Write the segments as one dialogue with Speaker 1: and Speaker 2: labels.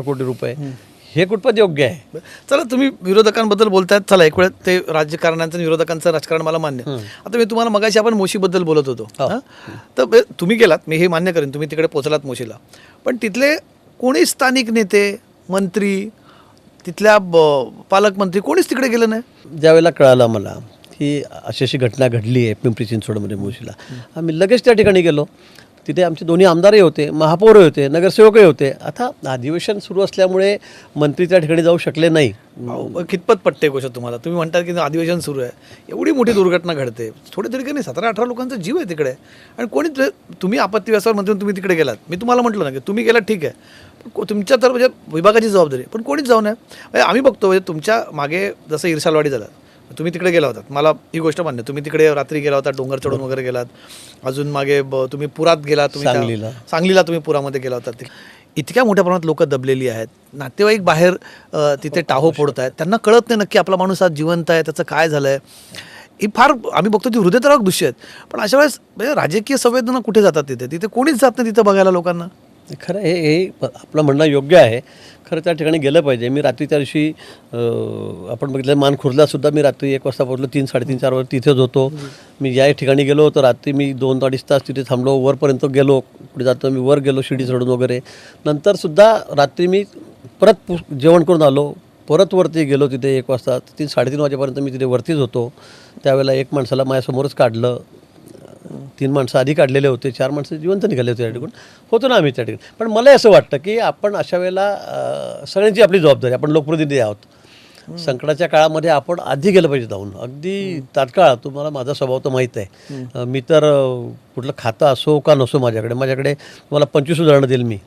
Speaker 1: कोटी रुपये हे कुठपत योग्य आहे?
Speaker 2: चला तुम्ही विरोधकांबद्दल बोलतायत, चला एक वेळ ते राजकारण्यांचं आणि विरोधकांचं राजकारण मला मान्य. आता मी तुम्हाला मगाशी आपण मोशीबद्दल बोलत होतो, तर तुम्ही गेलात, मी हे मान्य करेन, तुम्ही तिकडे पोहोचलात मोशीला, पण तिथले कोणी स्थानिक नेते, मंत्री, तिथल्या पालकमंत्री कोणीच तिकडे गेलं नाही.
Speaker 1: ज्यावेळेला कळालं मला की अशी अशी घटना घडली आहे पिंपरी चिंचवडमध्ये मोशीला, आम्ही लगेच त्या ठिकाणी गेलो. तिथे आमचे दोन्ही आमदारही होते, महापौरही होते, नगरसेवकही होते. आता अधिवेशन सुरू असल्यामुळे मंत्री त्या ठिकाणी जाऊ शकले नाही.
Speaker 2: कितपत पटते गोष्ट तुम्हाला? तुम्ही म्हणतात की अधिवेशन सुरू आहे, एवढी मोठी दुर्घटना घडते, थोडे तरी काही 17-18 लोकांचा जीव आहे तिकडे, आणि कोणी तुम्ही आपत्ती व्यवस्थापन मंत्री तुम्ही तिकडे गेलात. मी तुम्हाला म्हटलं ना की तुम्ही गेलात ठीक आहे, तुमच्या तर म्हणजे विभागाची जबाबदारी, पण कोणीच जाऊ नये. म्हणजे आम्ही बघतो म्हणजे तुमच्या मागे जसं इरशालवाडी झाला, तुम्ही तिकडे गेला होतात, मला ही गोष्ट मान्य. तुम्ही तिकडे रात्री गेला होता, डोंगर चढून वगैरे गेलात. अजून मागे तुम्ही पुरात गेला, तुम्ही सांगलीला तुम्ही पुरामध्ये गेला होता. इतक्या मोठ्या प्रमाणात लोक दबलेली आहेत, नातेवाईक बाहेर तिथे टाहो फोडत आहेत, त्यांना कळत नाही नक्की आपला माणूस आज जिवंत आहे, त्याचं काय झालं आहे. ही फार आम्ही बघतो ती हृदयद्रावक दृश्य आहेत. पण अशा वेळेस म्हणजे राजकीय संवेदना कुठे जातात? तिथे कोणीच जात नाही तिथं बघायला लोकांना.
Speaker 1: खरं हे आपलं म्हणणं योग्य आहे. खरं त्या ठिकाणी गेलं पाहिजे. मी रात्री त्या दिवशी आपण बघितलं मानखुर्दलासुद्धा मी रात्री 1 वाजता पोहोचलो, 3, 3:30, 4 वाजता तिथेच होतो. मी या ठिकाणी गेलो होतो रात्री, मी 2-2.5 तास तिथे थांबलो, वरपर्यंत गेलो. पुढे जातो मी वर गेलो शिडी चढून वगैरे. नंतरसुद्धा रात्री मी परत जेवण करून आलो, परत वरती गेलो. तिथे 1 वाजता 3-3:30 वाजेपर्यंत मी तिथे वरतीच होतो. त्यावेळेला एक माणसाला माझ्यासमोरच काढलं. 3 माणसं आधी काढलेले होते, 4 माणसं जिवंत निघाले होते त्या ठिकाणी. होतो ना आम्ही त्या ठिकाणी. पण मला असं वाटतं की आपण अशा वेळेला सगळ्यांची आपली जबाबदारी, आपण लोकप्रतिनिधी आहोत. संकटाच्या काळामध्ये आपण आधी गेलं पाहिजे जाऊन, अगदी तात्काळ. तुम्हाला माझा स्वभाव तर माहीत आहे, मी तर कुठलं खातं असो का नसो माझ्याकडे तुम्हाला 25 उदाहरणं देईल मी.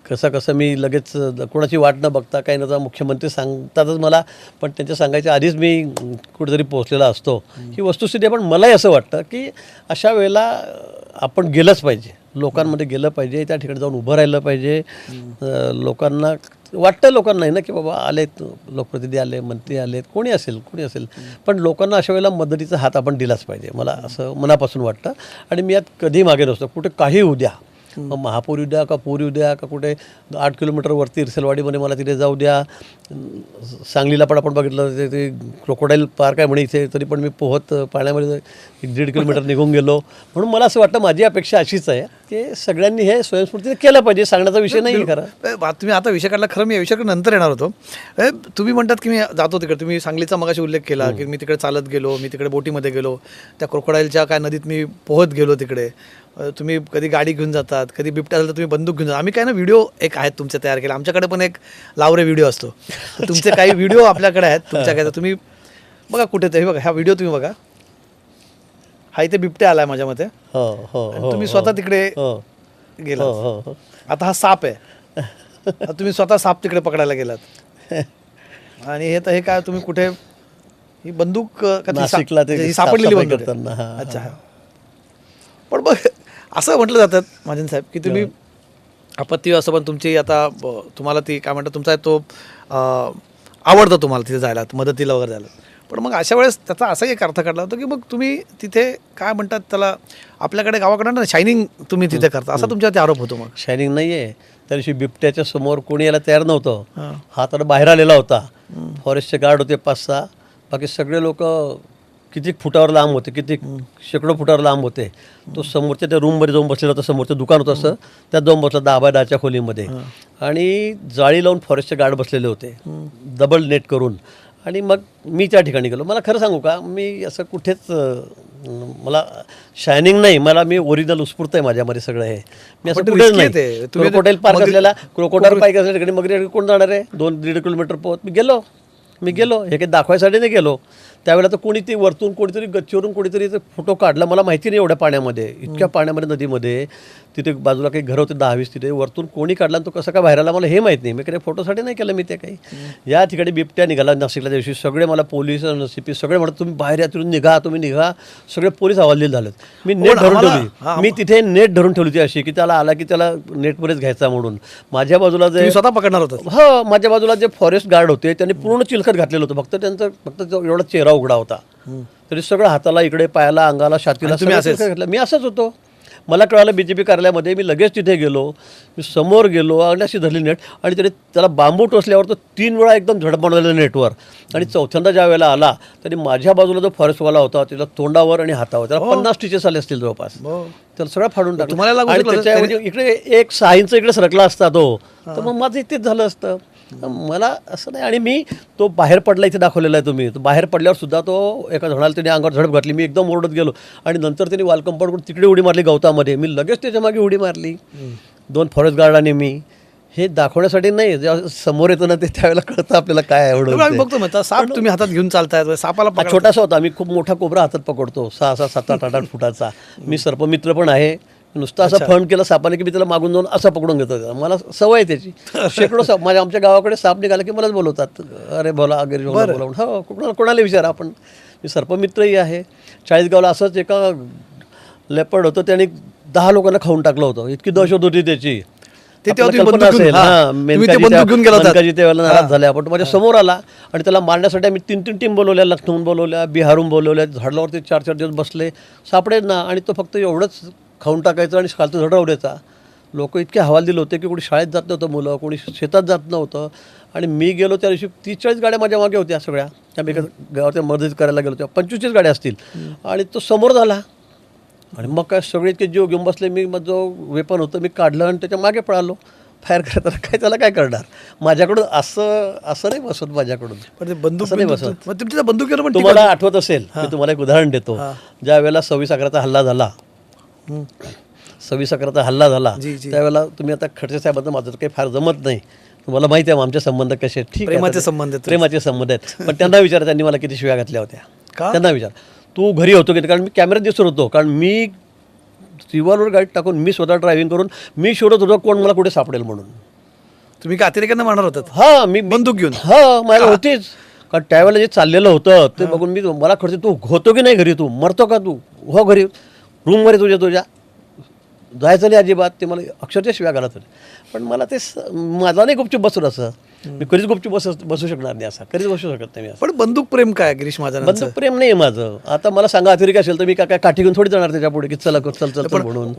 Speaker 1: कसं मी लगेच कोणाची वाट न बघता काही नव्हता, मुख्यमंत्री सांगतातच मला, पण त्यांच्या सांगायच्या आधीच मी कुठेतरी पोहोचलेला असतो. ही वस्तुस्थिती आहे. पण मलाही असं वाटतं की अशा वेळेला आपण गेलंच पाहिजे, लोकांमध्ये गेलं पाहिजे, त्या ठिकाणी जाऊन उभं राहिलं पाहिजे. लोकांना वाटतं, लोकांना नाही ना की बाबा आलेत लोकप्रतिनिधी, आले मंत्री आलेत, कोणी असेल, पण लोकांना अशा वेळेला मदतीचा हात आपण दिलाच पाहिजे, मला असं मनापासून वाटतं. आणि मी यात कधी मागे नसतो. कुठे काही उद्या, मग महापौर उद्या का पूर उद्या का कुठे 8 किलोमीटरवरती इरसेलवाडीमध्ये मला तिथे जाऊ द्या. सांगलीला पण आपण बघितलं ते क्रोकोडाईल पार्क आहे म्हणे इथे, तरी पण मी पोहत पाण्यामध्ये 1-1.5 किलोमीटर निघून गेलो. म्हणून मला असं वाटतं, माझी अपेक्षा अशीच आहे की सगळ्यांनी हे स्वयंस्फूर्तीने केलं पाहिजे. सांगण्याचा विषय नाही खरं.
Speaker 2: तुम्ही आता विषय काढला, खरं मी या विषयाकडे नंतर येणार होतो. तुम्ही म्हणतात की मी जातो तिकडे, तुम्ही सांगलीचा मगाशी उल्लेख केला की मी तिकडे चालत गेलो, मी तिकडे बोटीमध्ये गेलो, त्या क्रोकोडाईलच्या काय नदीत मी पोहत गेलो तिकडे. तुम्ही कधी गाडी घेऊन जातात, कधी बिबट्या झालं तर तुम्ही बंदूक घेऊन जातात. आम्ही काय ना व्हिडिओ एक आहेत तुमचे तयार केले, आमच्याकडे पण एक लावरे व्हिडिओ असतो, तुमचे काही व्हिडिओ आपल्याकडे आहेत तुमच्या काय. तुम्ही बघा कुठे ते बघा, हा व्हिडिओ तुम्ही बघा, हा इथे बिबट्या आलाय माझ्या मते. तुम्ही स्वतः तिकडे गेला. आता हा साप आहे, तुम्ही स्वतः साप तिकडे पकडायला गेलात. आणि हे तर हे काय तुम्ही कुठे, ही बंदूक सापडलेली बंदूक. अच्छा. पण बघ असं म्हटलं जातात महाजन साहेब की तुम्ही आपत्ती व्यवस्थापन तुमची आता तुम्हाला ती काय म्हणतात, तुमचा तो आवडतं तुम्हाला तिथे जायला, मदतीला वगैरे जायला. पण मग अशा वेळेस त्याचा असाही एक अर्थ काढला होता की मग तुम्ही तिथे काय म्हणतात त्याला, आपल्याकडे गावाकडे ना शायनिंग तुम्ही तिथे करता, असा तुमच्यावरती आरोप होतो. मग शायनिंग
Speaker 1: नाही आहे. त्या दिवशी बिबट्याच्या समोर कोणी यायला तयार नव्हतं. हा तर बाहेर आलेला होता, फॉरेस्टचे गार्ड होते 5-6, बाकी सगळे लोक किती फुटावर लांब होते, किती शेकडो फुटावर लांब होते. तो समोरच्या त्या रूममध्ये जाऊन बसलेला होता, समोरचं दुकान होतं असं, त्यात जाऊन बसला 10x10च्या खोलीमध्ये. आणि जाळी लावून फॉरेस्टचे गार्ड बसलेले होते, डबल नेट करून. आणि मग मी त्या ठिकाणी गेलो. मला खरं सांगू का, मी असं कुठेच मला शायनिंग नाही, मी ओरिजिनल उत्स्फूर्त आहे माझ्यामध्ये सगळं हे. मी असं कुठेच नाही. क्रोकोडाईल पार्क असलेला, क्रोकोडाईल पार्क असलेल्या ठिकाणी मग कोण जाणार आहे 2-1.5 किलोमीटर पोहत. मी गेलो हे काही दाखवायसाठी नाही गेलो. त्यावेळेला तर कोणी ते वरतून कोणीतरी गच्चीवरून कोणीतरी फोटो काढला, मला माहिती नाही एवढ्या पाण्यामध्ये, इतक्या पाण्यामध्ये नदीमध्ये. तिथे बाजूला काही घर होते 10-20, तिथे वरतून कोणी काढला आणि तो कसा काय बाहेर आला मला हे माहीत नाही. मी काही फोटोसाठी नाही केलं मी ते काही. या ठिकाणी बिबट्या निघाला नाशिकला दिवशी, सगळे मला पोलीस CP सगळे म्हणत तुम्ही बाहेर या, तिथून निघा, तुम्ही निघा. सगळे पोलीस हवालदिल झालेत. मी नेट धरून ठेवली, मी तिथे नेट धरून ठेवली होती अशी की त्याला आला की त्याला नेटमध्येच घ्यायचा म्हणून. माझ्या बाजूला जे
Speaker 2: स्वतः पकडणार होतं,
Speaker 1: हो, माझ्या बाजूला जे फॉरेस्ट गार्ड होते त्यांनी पूर्ण चिलखत घातलेलं होतं, फक्त एवढा चेहरा उघडा होता, तरी सगळं हाताला, इकडे पायाला, अंगाला, छातीला घातलं. मी असंच होतो. मला कळालं BJP कार्यालयामध्ये. मी लगेच तिथे गेलो, मी समोर गेलो आणि अशी धरली नेट आणि त्याला बांबू टोचल्यावर तो 3 वेळा एकदम झडप बनवलेला नेटवर. आणि चौथ्यांदा ज्या वेळेला आला त्याने माझ्या बाजूला जो फॉरेस्टवाला होता त्याला तोंडावर आणि हातावर त्याला 50 स्टिचेस आले असतील जवळपास. त्याला सगळं फाडून टाकलं.
Speaker 2: तुम्हाला लागू
Speaker 1: आणि
Speaker 2: शकलं
Speaker 1: त्याच्या इकडे एक 6 इंच इकडे सरकला असता तो, तर मग माझं इथेच झालं असतं. मला असं नाही. आणि मी तो बाहेर पडला इथे दाखवलेला आहे तुम्ही. तो बाहेर पडल्यावर सुद्धा तो एका झाडाला त्याने अंगावर झडप घातली. मी एकदम ओरडत गेलो आणि नंतर त्याने वाल कंपाऊंड तिकडे उडी मारली गवतामध्ये. मी लगेच त्याच्या मागे उडी मारली. 2 फॉरेस्ट गार्डाने मी हे दाखवण्यासाठी नाही, जेव्हा समोर येतो ना ते त्यावेळेला कळतं आपल्याला काय
Speaker 2: आम्ही
Speaker 1: आवडतं.
Speaker 2: बघतो मग साप तुम्ही हातात घेऊन चालताय, सापाला
Speaker 1: हा छोटासा होता. मी खूप मोठा कोबरा हातात पकडतो, 6-6, 7-8, 8 फुटाचा. मी सर्पमित्र पण आहे. नुसतं असं फण केलं सापाने की मी त्याला मागून जाऊन असं पकडून घेतो. त्याला मला सवय आहे त्याची. शेकडो साप आमच्या गावाकडे साप निघाला की मलाच बोलवतात, अरे बोला अगेरी बोलावून. हो, कोणाला विचारा आपण. मी सर्पमित्रही आहे. 40 गावला असंच एका लेपर्ड होतं, त्याने 10 लोकांना खाऊन टाकलं होतं. इतकी दहशत होती त्याची. मेनकाजी त्यावेळेला नाराज झाल्या. पण माझ्या समोर आला आणि त्याला मारण्यासाठी आम्ही 3 टीम बोलवल्या, लखनऊन बोलवल्या, बिहारून बोलवल्या. झाडावरती 4 दिवस बसले, सापडेच ना. आणि तो फक्त एवढंच खाऊन टाकायचं आणि खालचं झडावर द्यायचा. लोक इतके हवाल दिले होते की कोणी शाळेत जात नव्हतं, मुलं कोणी शेतात जात नव्हतं. आणि मी गेलो त्या दिवशी 30-40 गाड्या माझ्या मागे होत्या सगळ्या. आम्ही गावाच्या मदत करायला गेलो तेव्हा 25 गाड्या असतील. आणि तो समोर झाला आणि मग काय सगळे इतके जीव घेऊन बसले. मी माझं जो वेपन होतं मी काढलं आणि त्याच्या मागे पळालो. फायर करताना काय त्याला काय करणार. माझ्याकडून असं नाही बसत माझ्याकडून.
Speaker 2: पण ते बंदूक
Speaker 1: नाही बसत.
Speaker 2: तुमच्या बंदुकीवर पण
Speaker 1: तुम्हाला आठवत असेल, मी तुम्हाला एक उदाहरण देतो. ज्या वेळेला 26/11चा हल्ला झाला, 26/11चा हल्ला झाला त्यावेळेला तुम्ही आता खडसे साहेबांचं माझं काही फार जमत नाही, तुम्हाला माहिती आहे आमचे संबंध कसे आहेत. ठीक आहे, प्रेमाचे संबंध आहेत. पण त्यांना विचार, त्यांनी मला किती शिव्या घातल्या होत्या. त्यांना विचार, तू घरी होतो की, कारण मी कॅमेऱ्यात दिसत होतो. कारण मी रिव्हॉल्वर गाडीत टाकून मी स्वतः ड्रायव्हिंग करून मी शोधत होतो कोण मला कुठे सापडेल म्हणून.
Speaker 2: तुम्ही का अतिरेक्यांना मारणार होतात?
Speaker 1: हा, मी
Speaker 2: बंदूक घेऊन.
Speaker 1: हा, मला होतीच. कारण त्यावेळेला जे चाललेलं होतं ते बघून मी मला खर्च, तू होतो की नाही घरी, तू मरतो का, तू हो घरी, रूममध्ये तुझ्या जायचं नाही अजिबात. ते मला अक्षरशः शिव्या घालत होते. पण मला ते माझा नाही गुपचूप बसून असं. मी कधीच गुपचूप बसू शकणार नाही, असा कधीच बसू शकत नाही मी.
Speaker 2: पण बंदूक प्रेम काय गिरीश महाजन?
Speaker 1: बंदूक प्रेम नाही माझं. आता मला सांगा अतिरेक असेल तर मी काय काठी घेऊन थोडी जाणार त्याच्या पुढे की चल म्हणून.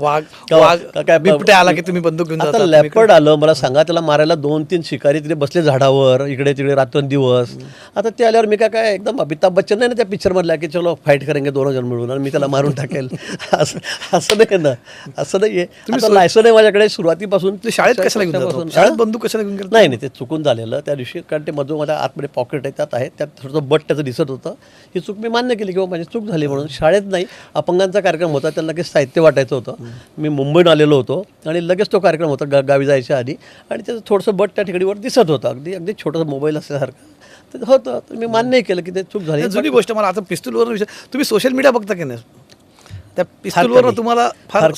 Speaker 2: बिबट्या आला की तुम्ही बंदूक घेऊन?
Speaker 1: आता लेपर्ड आलं, मला सांगा, त्याला मारायला 2-3 शिकारी तिथे बसले झाडावर, इकडे तिकडे रात्रंदिवस. आता ते आल्यावर मी काय एकदम अमिताभ बच्चन नाही ना त्या पिक्चर मधला की चलो फाईट करेंगे 2 जण मिळून आणि मी त्याला मारून टाकेल. असं नाही ना, असं नाहीये. लायसन आहे माझ्याकडे सुरुवातीपासून.
Speaker 2: शाळेत कशाला घेऊन? शाळेत बंदूक कशाला घेऊन गेला?
Speaker 1: नाही, ते चुकून झालेलं त्या दिवशी. कारण ते मधून माझ्या आतमध्ये पॉकेट आहे, त्यात आहे, त्यात थोडंसं बट त्याचं दिसत होतं. ही चूक मी मान्य केली किंवा माझी चूक झाली म्हणून. शाळेत नाही, अपंगांचा कार्यक्रम होता, त्यांना लगेच साहित्य वाटायचं होतं. मी मुंबईहून आलेलो होतो आणि लगेच तो कार्यक्रम होता गावी जायच्या आधी. आणि त्याचं थोडंसं बट त्या ठिकाणीवर दिसत होतं, अगदी छोटंसं मोबाईल असल्यासारखं तर होतं. तर मी मान्य केलं की ते चूक झाली.
Speaker 2: जुनी गोष्ट. मला आता पिस्तूलवर विषय, तुम्ही सोशल मीडिया बघता की नाही? त्या पिस्तूलवर तुम्हाला फार